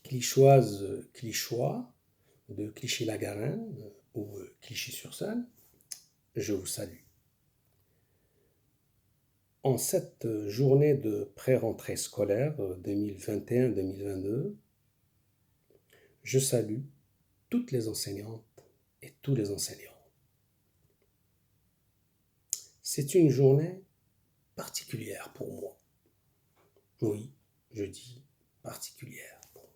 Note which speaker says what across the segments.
Speaker 1: clichoises, clichois de Clichy-la-Garenne ou Clichy-sur-Seine, je vous salue. En cette journée de pré-rentrée scolaire 2021-2022, je salue toutes les enseignantes et tous les enseignants. C'est une journée particulière pour moi. Oui, je dis particulière pour moi.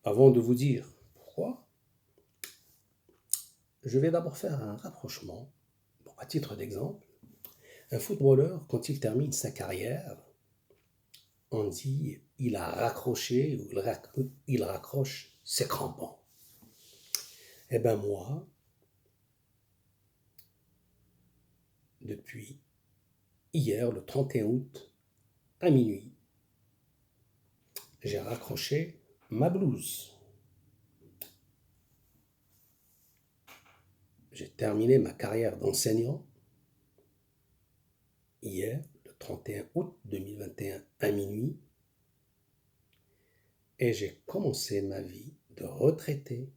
Speaker 1: Avant de vous dire pourquoi, je vais d'abord faire un rapprochement. Bon, à titre d'exemple, un footballeur, quand il termine sa carrière, on dit il a raccroché ou il raccroche ses crampons. Eh bien moi, depuis hier, le 31 août, à minuit, j'ai raccroché ma blouse. J'ai terminé ma carrière d'enseignant hier, le 31 août 2021, à minuit, et j'ai commencé ma vie de retraité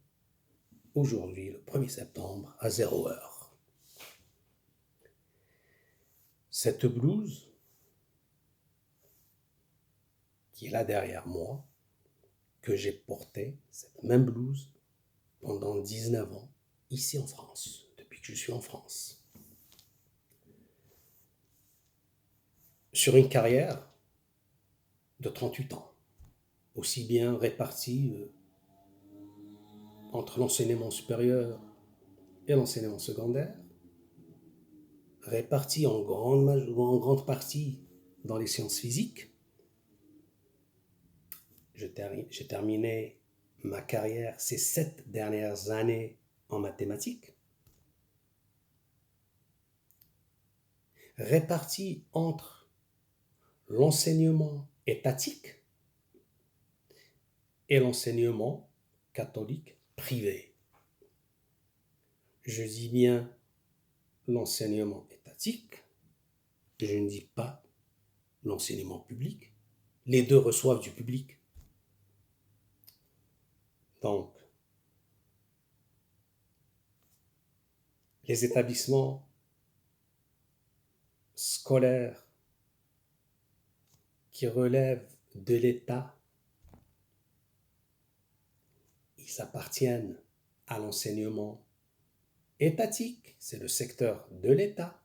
Speaker 1: aujourd'hui, le 1er septembre, à 0 heure. Cette blouse, qui est là derrière moi, que j'ai portée, cette même blouse, pendant 19 ans, ici en France, depuis que je suis en France. Sur une carrière de 38 ans, aussi bien répartie entre l'enseignement supérieur et l'enseignement secondaire, répartie en grande partie dans les sciences physiques. J'ai terminé ma carrière ces 7 dernières années en mathématiques, répartie entre l'enseignement étatique et l'enseignement catholique privé. Je dis bien l'enseignement étatique, je ne dis pas l'enseignement public. Les deux reçoivent du public. Donc, les établissements scolaires qui relèvent de l'État, ils appartiennent à l'enseignement étatique, c'est le secteur de l'État.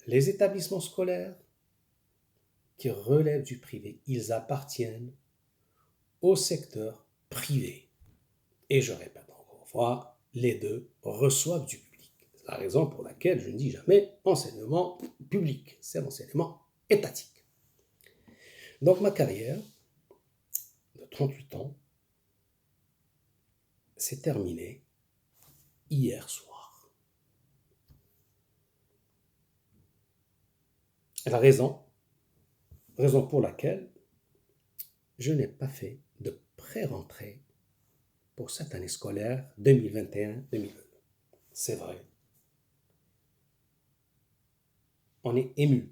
Speaker 1: Les établissements scolaires qui relèvent du privé, ils appartiennent au secteur privé. Et je répète encore une fois, les deux reçoivent du public. C'est la raison pour laquelle je ne dis jamais enseignement public, c'est l'enseignement étatique. Donc ma carrière de 38 ans s'est terminée hier soir. La raison pour laquelle je n'ai pas fait de pré-rentrée pour cette année scolaire 2021-2022. C'est vrai. On est ému.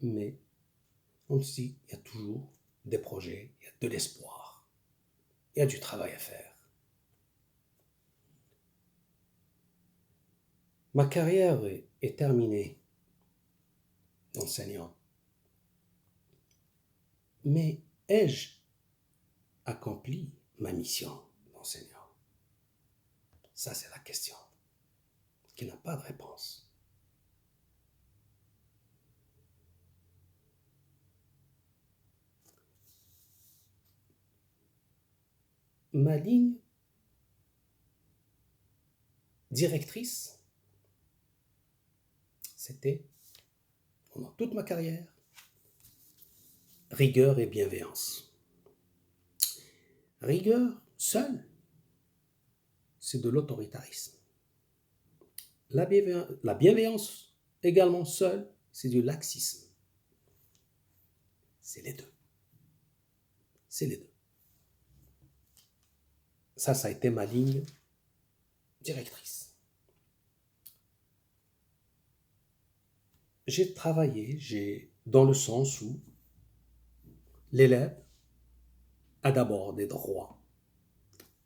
Speaker 1: Mais on se dit, il y a toujours des projets, il y a de l'espoir, il y a du travail à faire. Ma carrière est terminée d'enseignant. Mais ai-je accompli ma mission d'enseignant? Ça, c'est la question qui n'a pas de réponse. Ma ligne directrice, c'était, pendant toute ma carrière, rigueur et bienveillance. Rigueur seule, c'est de l'autoritarisme. La bienveillance également seule, c'est du laxisme. C'est les deux. C'est les deux. Ça a été ma ligne directrice. J'ai travaillé, j'ai dans le sens où l'élève a d'abord des droits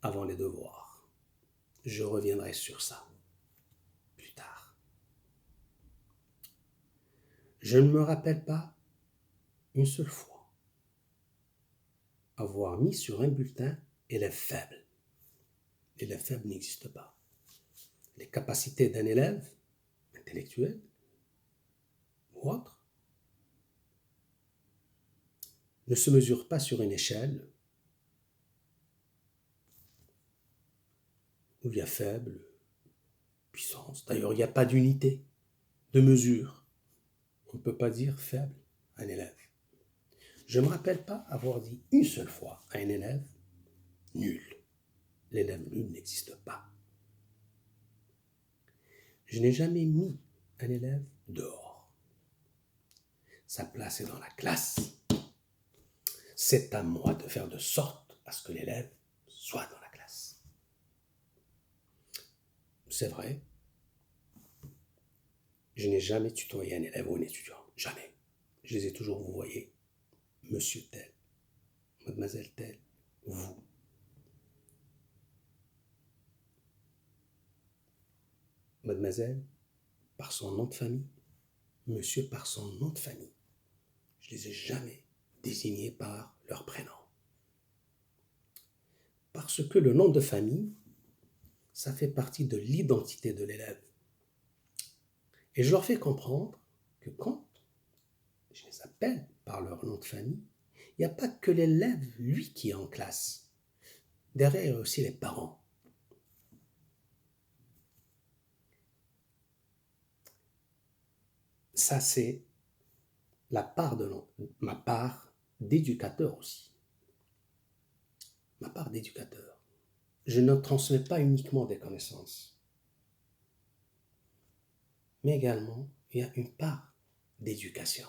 Speaker 1: avant les devoirs. Je reviendrai sur ça plus tard. Je ne me rappelle pas une seule fois avoir mis sur un bulletin élève faible. L'élève faible n'existe pas. Les capacités d'un élève intellectuel ou autre ne se mesurent pas sur une échelle où il y a faible, puissance. D'ailleurs, il n'y a pas d'unité de mesure. On ne peut pas dire faible à un élève. Je ne me rappelle pas avoir dit une seule fois à un élève nul. L'élève nul n'existe pas. Je n'ai jamais mis un élève dehors. Sa place est dans la classe. C'est à moi de faire de sorte à ce que l'élève soit dans la classe. C'est vrai, je n'ai jamais tutoyé un élève ou un étudiant. Jamais. Je les ai toujours vouvoyés. Monsieur tel, mademoiselle telle, vous. Mademoiselle par son nom de famille, monsieur par son nom de famille. Je les ai jamais désignés par leur prénom. Parce que le nom de famille, ça fait partie de l'identité de l'élève. Et je leur fais comprendre que quand je les appelle par leur nom de famille, il n'y a pas que l'élève, lui, qui est en classe. Derrière, il y a aussi les parents. Ça, c'est la part de ma part d'éducateur aussi. Ma part d'éducateur. Je ne transmets pas uniquement des connaissances, mais également, il y a une part d'éducation,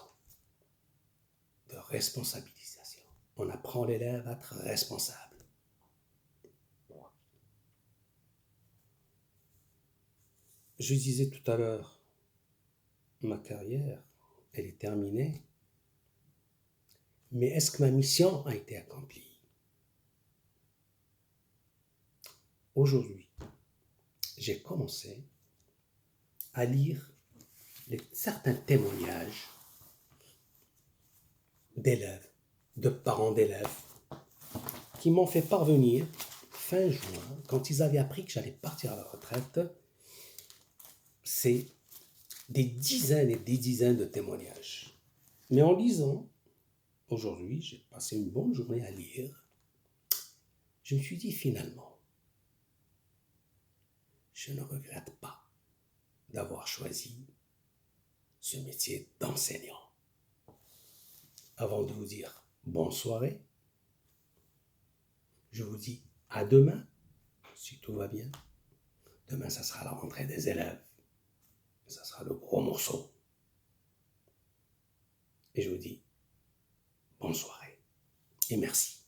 Speaker 1: de responsabilisation. On apprend l'élève à être responsable. Je disais tout à l'heure, ma carrière, elle est terminée, mais est-ce que ma mission a été accomplie? Aujourd'hui, j'ai commencé à lire certains témoignages d'élèves, de parents d'élèves, qui m'ont fait parvenir, fin juin, quand ils avaient appris que j'allais partir à la retraite, c'est des dizaines et des dizaines de témoignages. Mais en lisant, aujourd'hui, j'ai passé une bonne journée à lire, je me suis dit finalement, je ne regrette pas d'avoir choisi ce métier d'enseignant. Avant de vous dire bonne soirée, je vous dis à demain, si tout va bien. Demain, ça sera la rentrée des élèves. Ça sera le gros morceau. Et je vous dis bonne soirée et merci.